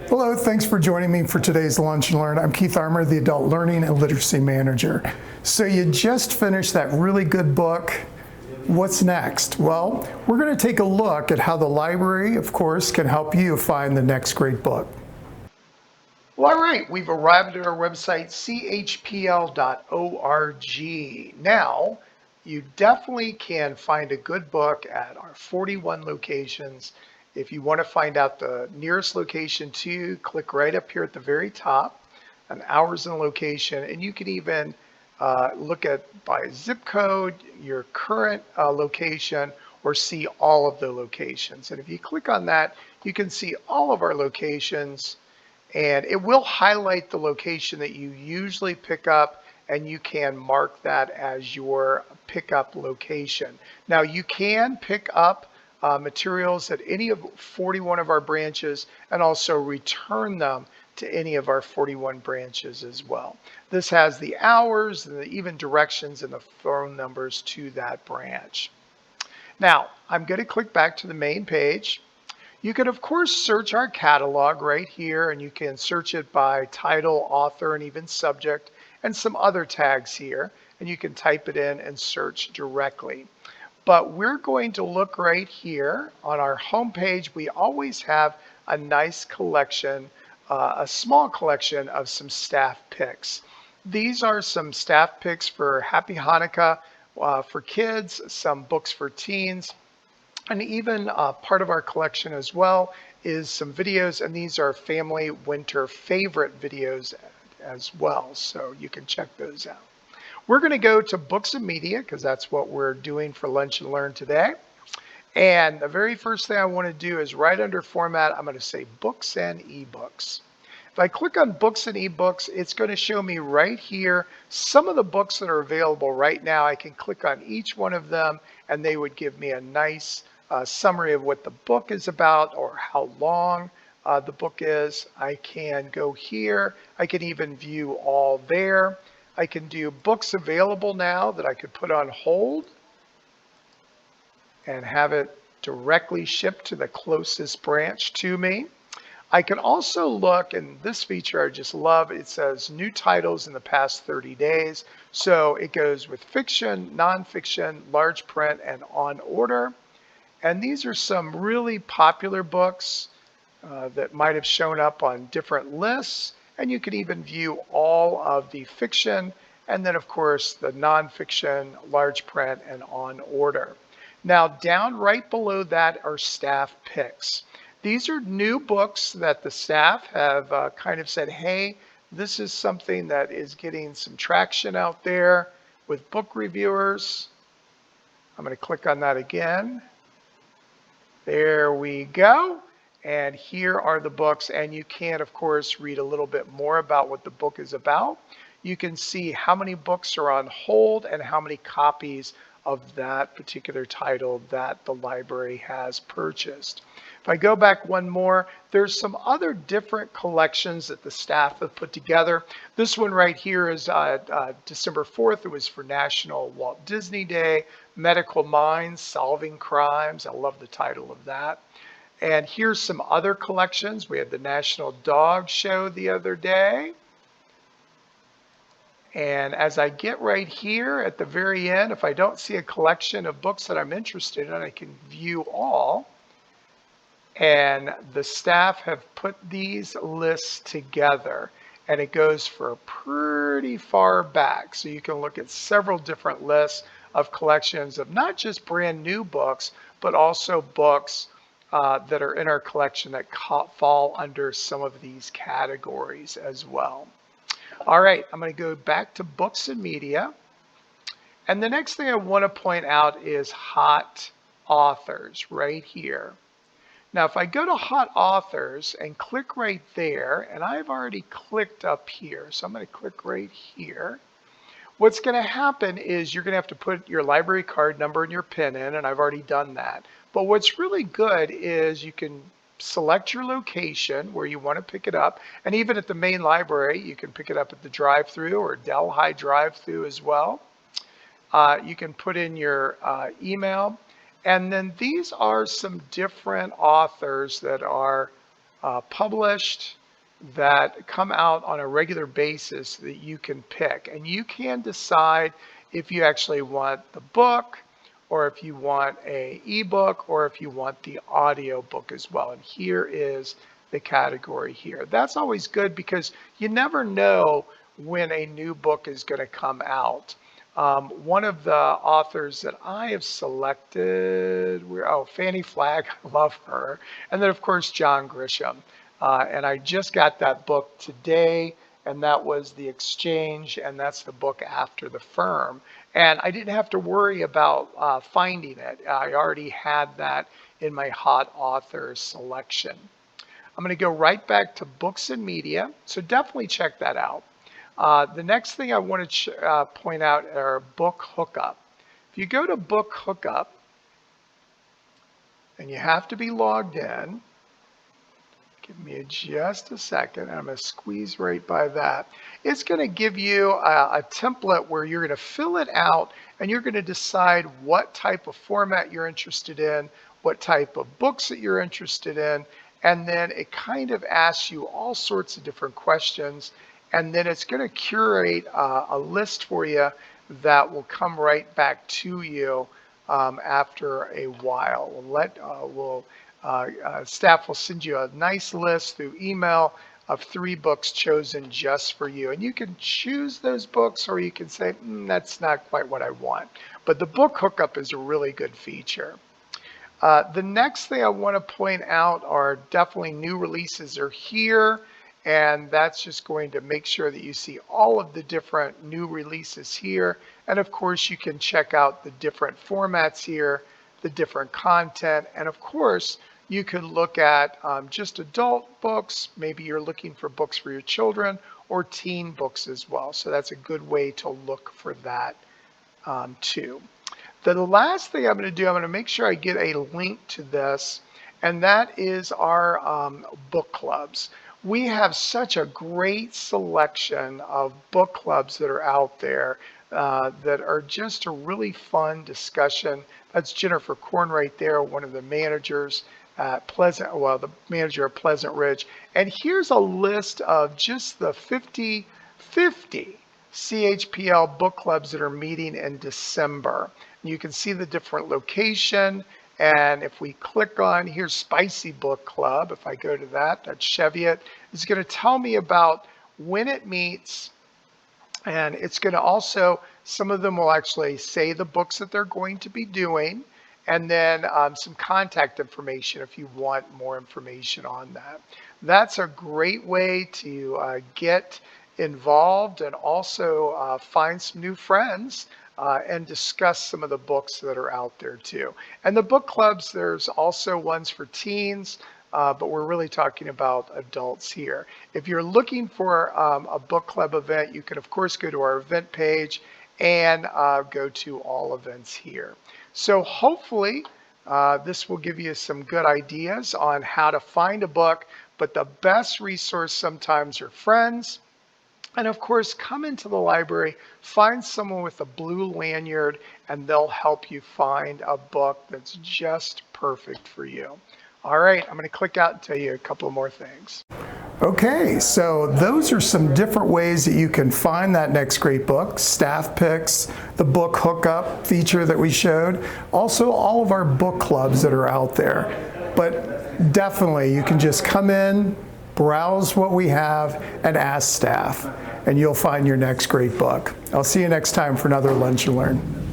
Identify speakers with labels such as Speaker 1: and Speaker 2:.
Speaker 1: Hello, thanks for joining me for today's Lunch and Learn. I'm Keith Armour, the Adult Learning and Literacy Manager. So you just finished that really good book. What's next? Well, we're going to take a look at how the library, of course, can help you find the next great book. Well, all right, we've arrived at our website, chpl.org. Now, you definitely can find a good book at our 41 locations. If you want to find out the nearest location to you, click right up here at the very top, an hours and location, and you can even look at by zip code, your current location, or see all of the locations. And if you click on that, you can see all of our locations, and it will highlight the location that you usually pick up, and you can mark that as your pickup location. Now you can pick up materials at any of 41 of our branches and also return them to any of our 41 branches as well. This has the hours and even directions and the phone numbers to that branch. Now I'm going to click back to the main page. You can, of course, search our catalog right here, and you can search it by title, author, and even subject, and some other tags here, and you can type it in and search directly. But we're going to look right here on our home page. We always have a nice collection, a small collection of some staff picks. These are some staff picks for Happy Hanukkah for kids, some books for teens, and even part of our collection as well is some videos, and these are family winter favorite videos as well, so you can check those out. We're going to go to books and media because that's what we're doing for Lunch and Learn today. And the very first thing I want to do is right under format, I'm going to say books and ebooks. If I click on books and ebooks, it's going to show me right here some of the books that are available right now. I can click on each one of them and they would give me a nice summary of what the book is about or how long the book is. I can go here. I can even view all there. I can do books available now that I could put on hold and have it directly shipped to the closest branch to me. I can also look, and this feature I just love, it says new titles in the past 30 days. So it goes with fiction, nonfiction, large print, and on order. And these are some really popular books that might have shown up on different lists. And you can even view all of the fiction and then, of course, the nonfiction, large print, and on order. Now, down right below that are staff picks. These are new books that the staff have kind of said, hey, this is something that is getting some traction out there with book reviewers. I'm going to click on that again. There we go. And here are the books, and you can, of course, read a little bit more about what the book is about. You can see how many books are on hold and how many copies of that particular title that the library has purchased. If I go back one more, there's some other different collections that the staff have put together. This one right here is December 4th. It was for National Walt Disney Day, Medical Minds, Solving Crimes. I love the title of that. And here's some other collections. We had the National Dog Show the other day. And as I get right here at the very end, if I don't see a collection of books that I'm interested in, I can view all. And the staff have put these lists together, and it goes for pretty far back. So you can look at several different lists of collections of not just brand new books, but also books that are in our collection that fall under some of these categories as well. All right, I'm going to go back to books and media. And the next thing I want to point out is hot authors right here. Now, if I go to hot authors and click right there, and I've already clicked up here, so I'm going to click right here. What's going to happen is you're going to have to put your library card number and your PIN in, and I've already done that. But what's really good is you can select your location where you want to pick it up, and even at the main library, you can pick it up at the drive-thru or Delhi drive-thru as well. You can put in your email, and then these are some different authors that are published that come out on a regular basis that you can pick. And you can decide if you actually want the book, or if you want a ebook, or if you want the audio book as well. And here is the category here. That's always good because you never know when a new book is going to come out. One of the authors that I have selected, Fannie Flagg, I love her. And then of course, John Grisham. And I just got that book today, and that was The Exchange, and that's the book after The Firm. And I didn't have to worry about finding it. I already had that in my hot authors selection. I'm going to go right back to books and media, so definitely check that out. The next thing I want to point out are book hookup. If you go to book hookup, and you have to be logged in, give me just a second, and I'm going to squeeze right by that. It's going to give you a template where you're going to fill it out, and you're going to decide what type of format you're interested in, what type of books that you're interested in, and then it kind of asks you all sorts of different questions, and then it's going to curate a list for you that will come right back to you after a while. Staff will send you a nice list through email of 3 books chosen just for you. And you can choose those books, or you can say, that's not quite what I want. But the book hookup is a really good feature. The next thing I want to point out are definitely new releases are here. And that's just going to make sure that you see all of the different new releases here. And of course, you can check out the different formats here, the different content. And of course, you could look at just adult books. Maybe you're looking for books for your children, or teen books as well. So that's a good way to look for that too. The last thing I'm going to do, I'm going to make sure I get a link to this, and that is our book clubs. We have such a great selection of book clubs that are out there that are just a really fun discussion. That's Jennifer Korn right there, one of the managers at the manager of Pleasant Ridge. And here's a list of just the 50 CHPL book clubs that are meeting in December. You can see the different location. And if we click on, here's Spicy Book Club. If I go to that, that's Cheviot. It's going to tell me about when it meets. And it's going to also, some of them will actually say the books that they're going to be doing. And then some contact information if you want more information on that. That's a great way to get involved and also find some new friends. And discuss some of the books that are out there too. And the book clubs, there's also ones for teens, but we're really talking about adults here. If you're looking for a book club event, you can of course go to our event page and go to all events here. So hopefully this will give you some good ideas on how to find a book, but the best resource sometimes are friends. And of course, come into the library, find someone with a blue lanyard, and they'll help you find a book that's just perfect for you. All right, I'm going to click out and tell you a couple more things. Okay, so those are some different ways that you can find that next great book. Staff picks, the book hookup feature that we showed, also all of our book clubs that are out there. But definitely, you can just come in, browse what we have, and ask staff, and you'll find your next great book. I'll see you next time for another Lunch and Learn.